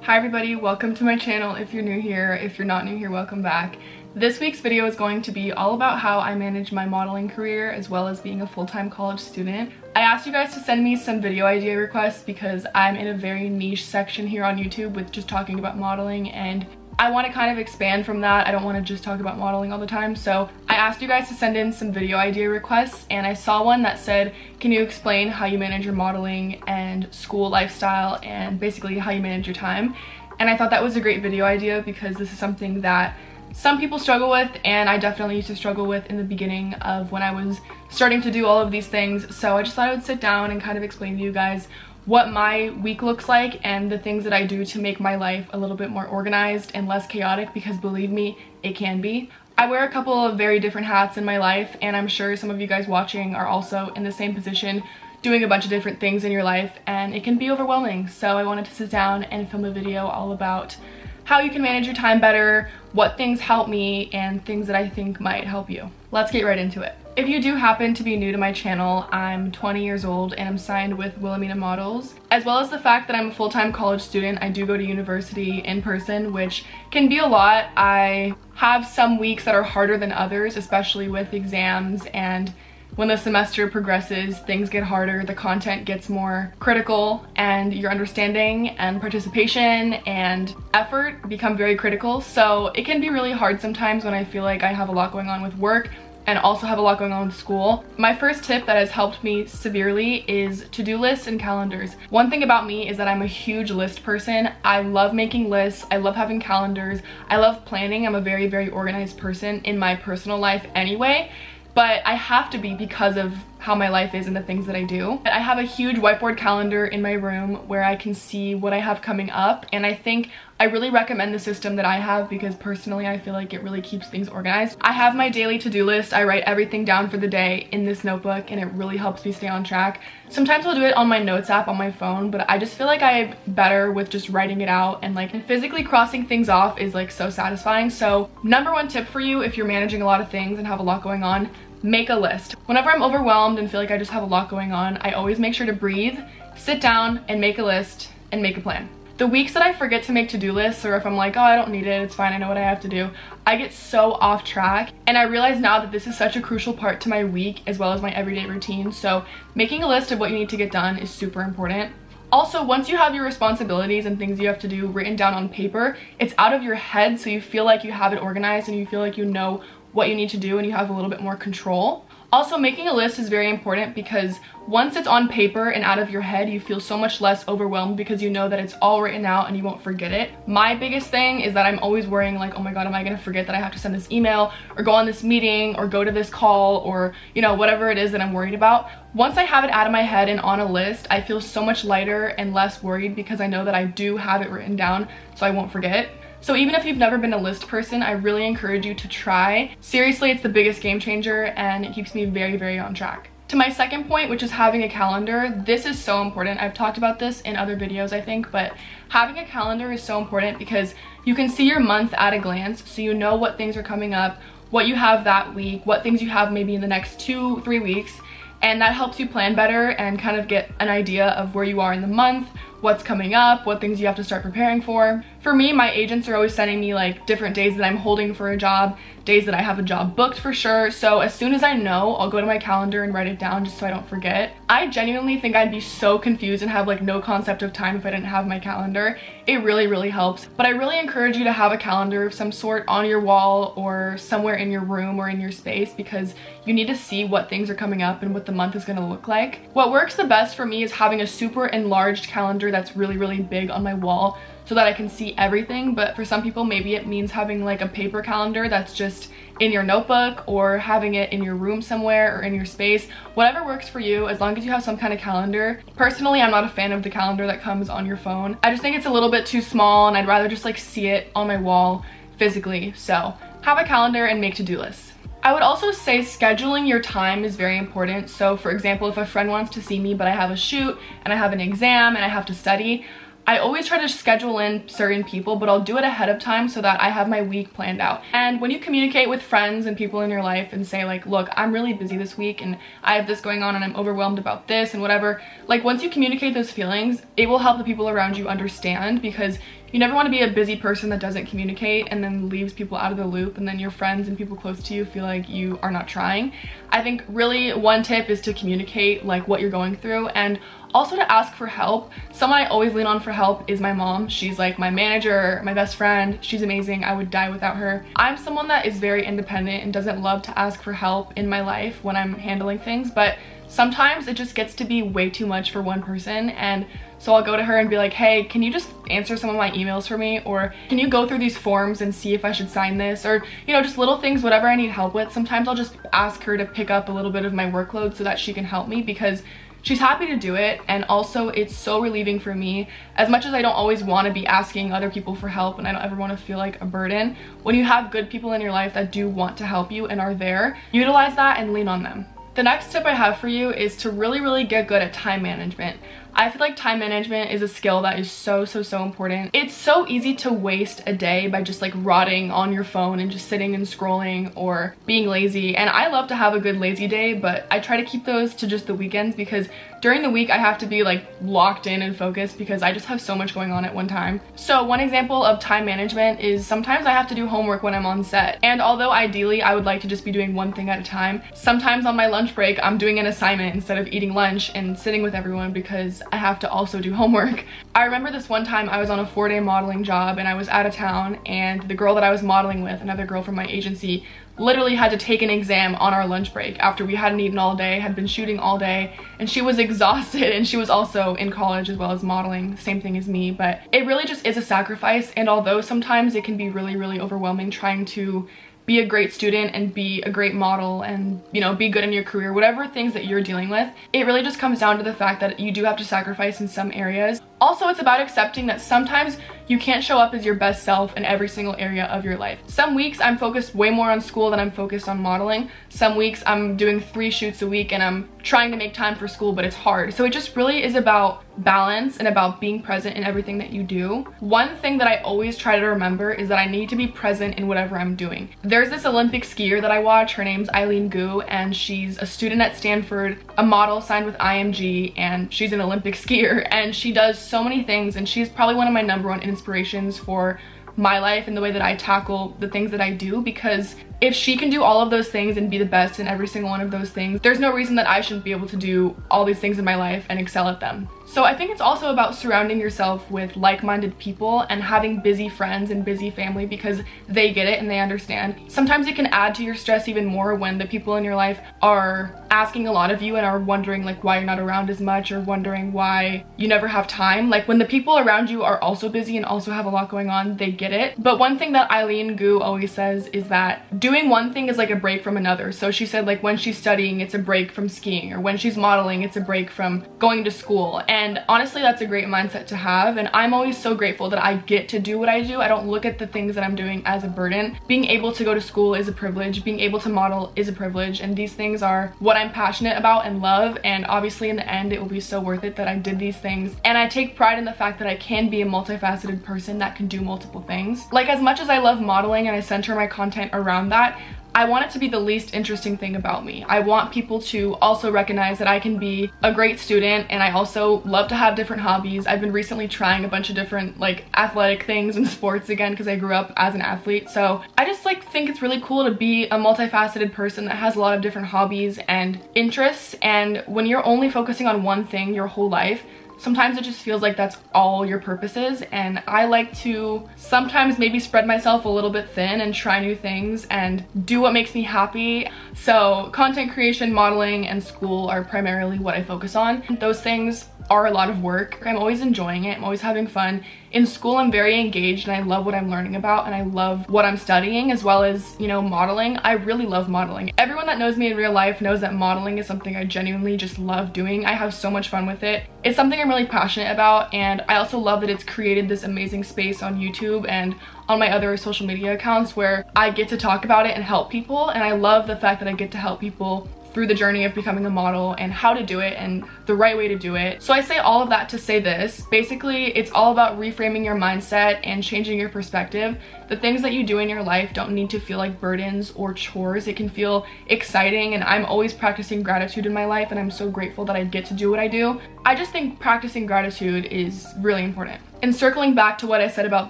Hi everybody, welcome to my channel if you're new here. If you're not new here, welcome back. This week's video is going to be all about how I manage my modeling career as well as being a full-time college student. I asked you guys to send me some video idea requests because I'm in a very niche section here on YouTube with just talking about modeling, and I want to kind of expand from that. I don't want to just talk about modeling all the time. So I asked you guys to send in some video idea requests, and I saw one that said, can you explain how you manage your modeling and school lifestyle and basically how you manage your time? And I thought that was a great video idea because this is something that some people struggle with, and I definitely used to struggle with in the beginning of when I was starting to do all of these things. So I just thought I would sit down and kind of explain to you guys what my week looks like and the things that I do to make my life a little bit more organized and less chaotic, because believe me, it can be. I wear a couple of very different hats in my life, and I'm sure some of you guys watching are also in the same position, doing a bunch of different things in your life, and it can be overwhelming. So I wanted to sit down and film a video all about how you can manage your time better, what things help me, and things that I think might help you. Let's get right into it. If you do happen to be new to my channel, I'm 20 years old and I'm signed with Wilhelmina Models. As well as the fact that I'm a full-time college student, I do go to university in person, which can be a lot. I have some weeks that are harder than others, especially with exams, and when the semester progresses, things get harder, the content gets more critical, and your understanding and participation and effort become very critical. So it can be really hard sometimes when I feel like I have a lot going on with work and also have a lot going on with school. My first tip that has helped me severely is to-do lists and calendars. One thing about me is that I'm a huge list person. I love making lists, I love having calendars, I love planning. I'm a very, very organized person in my personal life anyway, but I have to be because of how my life is and the things that I do. I have a huge whiteboard calendar in my room where I can see what I have coming up, and I think I really recommend the system that I have because personally I feel like it really keeps things organized. I have my daily to-do list. I write everything down for the day in this notebook, and it really helps me stay on track. Sometimes I'll do it on my notes app on my phone, but I just feel like I'm better with just writing it out, and physically crossing things off is like so satisfying. So #1 tip for you if you're managing a lot of things and have a lot going on, make a list. Whenever I'm overwhelmed and feel like I just have a lot going on, I always make sure to breathe, sit down and make a list and make a plan. The weeks that I forget to make to-do lists, or if I'm like, oh, I don't need it, it's fine, I know what I have to do, I get so off track. And I realize now that this is such a crucial part to my week as well as my everyday routine. So making a list of what you need to get done is super important. Also, once you have your responsibilities and things you have to do written down on paper, it's out of your head, so you feel like you have it organized and you feel like you know what you need to do and you have a little bit more control. Also, making a list is very important because once it's on paper and out of your head, you feel so much less overwhelmed because you know that it's all written out and you won't forget it. My biggest thing is that I'm always worrying like, oh my god, am I gonna forget that I have to send this email or go on this meeting or go to this call or, you know, whatever it is that I'm worried about. Once I have it out of my head and on a list, I feel so much lighter and less worried because I know that I do have it written down so I won't forget. So even if you've never been a list person, I really encourage you to try. Seriously, it's the biggest game changer and it keeps me very, very on track. To my second point, which is having a calendar, this is so important. I've talked about this in other videos, I think, but having a calendar is so important because you can see your month at a glance, so you know what things are coming up, what you have that week, what things you have maybe in the next 2-3 weeks, and that helps you plan better and kind of get an idea of where you are in the month, what's coming up, what things you have to start preparing for. For me, my agents are always sending me like different days that I'm holding for a job, days that I have a job booked for sure. So as soon as I know, I'll go to my calendar and write it down just so I don't forget. I genuinely think I'd be so confused and have like no concept of time if I didn't have my calendar. It really, really helps. But I really encourage you to have a calendar of some sort on your wall or somewhere in your room or in your space because you need to see what things are coming up and what the month is gonna look like. What works the best for me is having a super enlarged calendar that's really, really big on my wall so that I can see everything. But for some people, maybe it means having like a paper calendar that's just in your notebook or having it in your room somewhere or in your space. Whatever works for you, as long as you have some kind of calendar. Personally, I'm not a fan of the calendar that comes on your phone. I just think it's a little bit too small and I'd rather just like see it on my wall physically. So have a calendar and make to-do lists. I would also say scheduling your time is very important. So for example, if a friend wants to see me but I have a shoot and I have an exam and I have to study, I always try to schedule in certain people, but I'll do it ahead of time so that I have my week planned out. And when you communicate with friends and people in your life and say like, look, I'm really busy this week and I have this going on and I'm overwhelmed about this and whatever, like once you communicate those feelings, it will help the people around you understand because you never want to be a busy person that doesn't communicate and then leaves people out of the loop, and then your friends and people close to you feel like you are not trying. I think really one tip is to communicate like what you're going through, and also to ask for help. Someone I always lean on for help is my mom. She's like my manager, my best friend. She's amazing. I would die without her. I'm someone that is very independent and doesn't love to ask for help in my life when I'm handling things, but sometimes it just gets to be way too much for one person, and so I'll go to her and be like, hey, can you just answer some of my emails for me? Or can you go through these forms and see if I should sign this? Or, you know, just little things, whatever I need help with. Sometimes I'll just ask her to pick up a little bit of my workload so that she can help me, because she's happy to do it, and also it's so relieving for me. As much as I don't always want to be asking other people for help and I don't ever want to feel like a burden, when you have good people in your life that do want to help you and are there, utilize that and lean on them. The next tip I have for you is to really get good at time management. I feel like time management is a skill that is so important. It's so easy to waste a day by just like rotting on your phone and just sitting and scrolling or being lazy. And I love to have a good lazy day, but I try to keep those to just the weekends, because during the week I have to be like locked in and focused because I just have so much going on at one time. So one example of time management is sometimes I have to do homework when I'm on set. And although ideally I would like to just be doing one thing at a time, sometimes on my lunch break I'm doing an assignment instead of eating lunch and sitting with everyone because I have to also do homework. I remember this one time I was on a 4-day modeling job and I was out of town, and the girl that I was modeling with, another girl from my agency, literally had to take an exam on our lunch break after we hadn't eaten all day, had been shooting all day, and she was exhausted, and she was also in college as well as modeling, same thing as me. But it really just is a sacrifice, and although sometimes it can be really overwhelming trying to be a great student and be a great model and, you know, be good in your career, whatever things that you're dealing with, it really just comes down to the fact that you do have to sacrifice in some areas. Also, it's about accepting that sometimes you can't show up as your best self in every single area of your life. Some weeks I'm focused way more on school than I'm focused on modeling. Some weeks I'm doing 3 shoots a week and I'm trying to make time for school, but it's hard. So it just really is about balance and about being present in everything that you do. One thing that I always try to remember is that I need to be present in whatever I'm doing. There's this Olympic skier that I watch. Her name's Eileen Gu, and she's a student at Stanford, a model signed with IMG, and she's an Olympic skier, and she does so many things, and she's probably one of my #1 inspirations for my life and the way that I tackle the things that I do, because if she can do all of those things and be the best in every single one of those things, there's no reason that I shouldn't be able to do all these things in my life and excel at them. So I think it's also about surrounding yourself with like-minded people and having busy friends and busy family, because they get it and they understand. Sometimes it can add to your stress even more when the people in your life are asking a lot of you and are wondering like why you're not around as much, or wondering why you never have time. Like when the people around you are also busy and also have a lot going on, they get it. But one thing that Eileen Gu always says is that doing one thing is like a break from another. So she said like when she's studying, it's a break from skiing, or when she's modeling, it's a break from going to school. And honestly, that's a great mindset to have, and I'm always so grateful that I get to do what I do. I don't look at the things that I'm doing as a burden. Being able to go to school is a privilege. Being able to model is a privilege, and these things are what I'm passionate about and love, and obviously in the end it will be so worth it that I did these things. And I take pride in the fact that I can be a multifaceted person that can do multiple things. Like, as much as I love modeling and I center my content around that, I want it to be the least interesting thing about me. I want people to also recognize that I can be a great student, and I also love to have different hobbies. I've been recently trying a bunch of different like athletic things and sports again because I grew up as an athlete. So I just like think it's really cool to be a multifaceted person that has a lot of different hobbies and interests. And when you're only focusing on one thing your whole life, sometimes it just feels like that's all your purpose is, and I like to sometimes maybe spread myself a little bit thin and try new things and do what makes me happy. So content creation, modeling, and school are primarily what I focus on. Those things are a lot of work. I'm always enjoying it. I'm always having fun. In school, I'm very engaged and I love what I'm learning about, and I love what I'm studying, as well as, you know, modeling. I really love modeling. Everyone that knows me in real life knows that modeling is something I genuinely just love doing. I have so much fun with it. It's something I'm really passionate about, and I also love that it's created this amazing space on YouTube and on my other social media accounts where I get to talk about it and help people. And I love the fact that I get to help people through the journey of becoming a model and how to do it and the right way to do it. So I say all of that to say this. Basically, it's all about reframing your mindset and changing your perspective. The things that you do in your life don't need to feel like burdens or chores. It can feel exciting, and I'm always practicing gratitude in my life, and I'm so grateful that I get to do what I do. I just think practicing gratitude is really important. And circling back to what I said about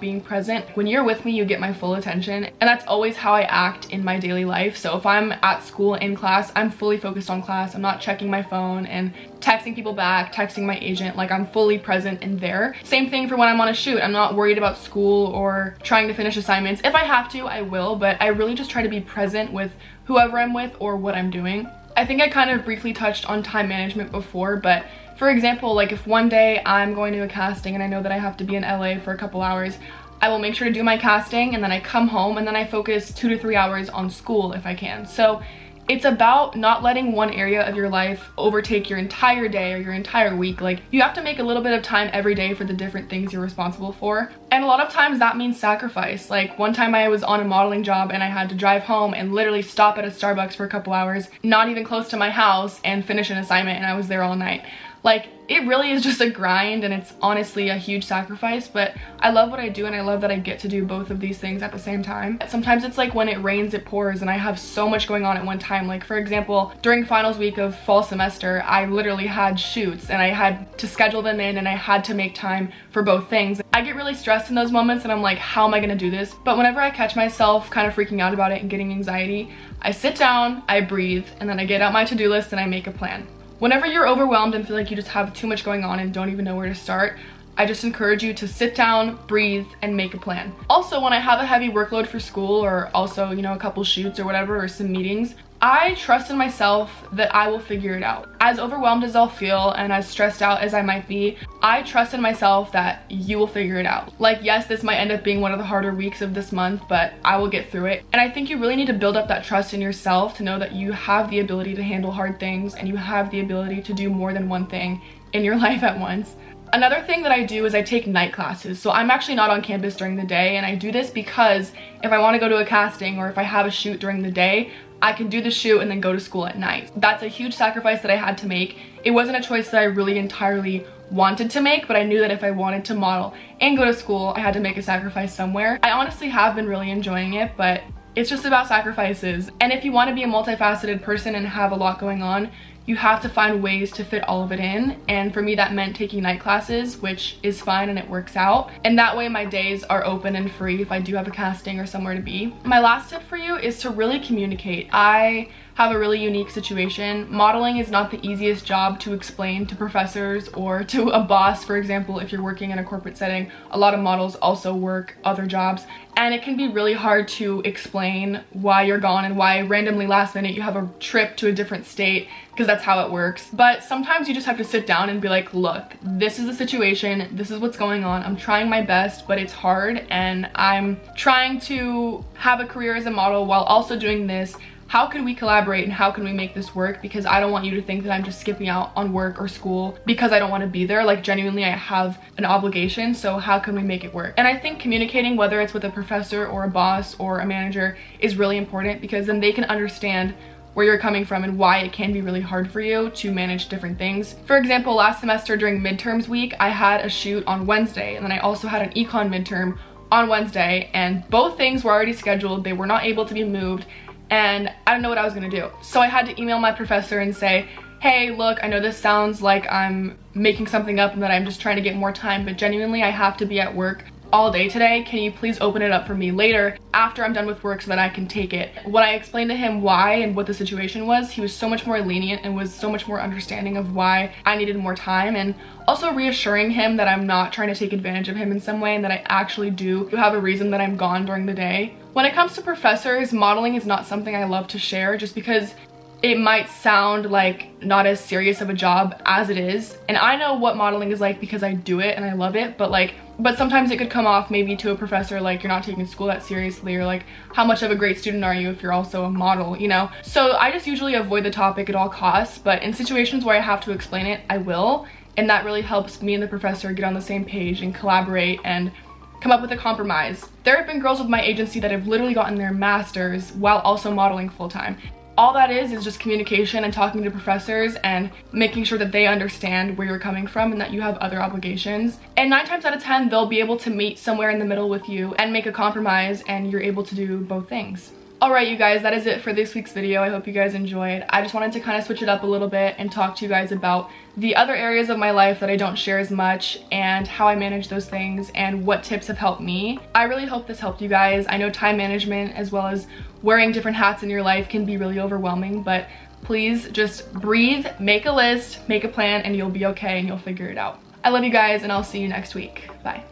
being present, when you're with me, you get my full attention, and that's always how I act in my daily life. So if I'm at school in class, I'm fully focused on class. I'm not checking my phone and texting people back, texting my agent. Like, I'm fully present and there. Same thing for when I'm on a shoot. I'm not worried about school or trying to finish assignments. If I have to, I will, but I really just try to be present with whoever I'm with or what I'm doing. I think I kind of briefly touched on time management before, but for example, like if one day I'm going to a casting and I know that I have to be in LA for a couple hours, I will make sure to do my casting and then I come home and then I focus 2 to 3 hours on school if I can. So it's about not letting one area of your life overtake your entire day or your entire week. Like, you have to make a little bit of time every day for the different things you're responsible for. And a lot of times that means sacrifice. Like, one time I was on a modeling job and I had to drive home and literally stop at a Starbucks for a couple hours, not even close to my house, and finish an assignment, and I was there all night. Like, it really is just a grind, and it's honestly a huge sacrifice, but I love what I do and I love that I get to do both of these things at the same time. Sometimes it's like when it rains, it pours, and I have so much going on at one time. Like, for example, during finals week of fall semester, I literally had shoots and I had to schedule them in and I had to make time for both things. I get really stressed in those moments and I'm like, how am I gonna do this? But whenever I catch myself kind of freaking out about it and getting anxiety, I sit down, I breathe, and then I get out my to-do list and I make a plan. Whenever you're overwhelmed and feel like you just have too much going on and don't even know where to start, I just encourage you to sit down, breathe, and make a plan. Also, when I have a heavy workload for school or also, you know, a couple shoots or whatever, or some meetings, I trust in myself that I will figure it out. As overwhelmed as I'll feel and as stressed out as I might be, I trust in myself that you will figure it out. Like, yes, this might end up being one of the harder weeks of this month, but I will get through it. And I think you really need to build up that trust in yourself to know that you have the ability to handle hard things and you have the ability to do more than one thing in your life at once. Another thing that I do is I take night classes. So I'm actually not on campus during the day, and I do this because if I want to go to a casting or if I have a shoot during the day, I can do the shoot and then go to school at night. That's a huge sacrifice that I had to make. It wasn't a choice that I really entirely wanted to make, but I knew that if I wanted to model and go to school, I had to make a sacrifice somewhere. I honestly have been really enjoying it, but it's just about sacrifices. And if you want to be a multifaceted person and have a lot going on, you have to find ways to fit all of it in. And for me, that meant taking night classes, which is fine and it works out. And that way my days are open and free if I do have a casting or somewhere to be. My last tip for you is to really communicate. I have a really unique situation. Modeling is not the easiest job to explain to professors or to a boss. For example, if you're working in a corporate setting, a lot of models also work other jobs, and it can be really hard to explain why you're gone and why randomly last minute you have a trip to a different state, because that's how it works. But sometimes you just have to sit down and be like, look, this is the situation, this is what's going on, I'm trying my best, but it's hard, and I'm trying to have a career as a model while also doing this. How can we collaborate and how can we make this work? Because I don't want you to think that I'm just skipping out on work or school because I don't want to be there. Like, genuinely, I have an obligation, so how can we make it work? And I think communicating, whether it's with a professor or a boss or a manager, is really important, because then they can understand where you're coming from and why it can be really hard for you to manage different things. For example, last semester during midterms week, I had a shoot on Wednesday, and then I also had an econ midterm on Wednesday, and both things were already scheduled. They were not able to be moved, and I don't know what I was gonna do. So I had to email my professor and say, hey, look, I know this sounds like I'm making something up and that I'm just trying to get more time, but genuinely I have to be at work all day today. Can you please open it up for me later after I'm done with work so that I can take it? When I explained to him why and what the situation was, he was so much more lenient and was so much more understanding of why I needed more time, and also reassuring him that I'm not trying to take advantage of him in some way and that I actually do have a reason that I'm gone during the day. When it comes to professors, modeling is not something I love to share just because it might sound like not as serious of a job as it is. And I know what modeling is like because I do it and I love it, but sometimes it could come off maybe to a professor like you're not taking school that seriously, or like, how much of a great student are you if you're also a model, you know? So I just usually avoid the topic at all costs, but in situations where I have to explain it, I will. And that really helps me and the professor get on the same page and collaborate and come up with a compromise. There have been girls with my agency that have literally gotten their masters while also modeling full-time. All that is just communication and talking to professors and making sure that they understand where you're coming from and that you have other obligations. And 9 times out of 10, they'll be able to meet somewhere in the middle with you and make a compromise, and you're able to do both things. Alright you guys, that is it for this week's video. I hope you guys enjoyed. I just wanted to kind of switch it up a little bit and talk to you guys about the other areas of my life that I don't share as much and how I manage those things and what tips have helped me. I really hope this helped you guys. I know time management as well as wearing different hats in your life can be really overwhelming, but please just breathe, make a list, make a plan, and you'll be okay and you'll figure it out. I love you guys and I'll see you next week. Bye.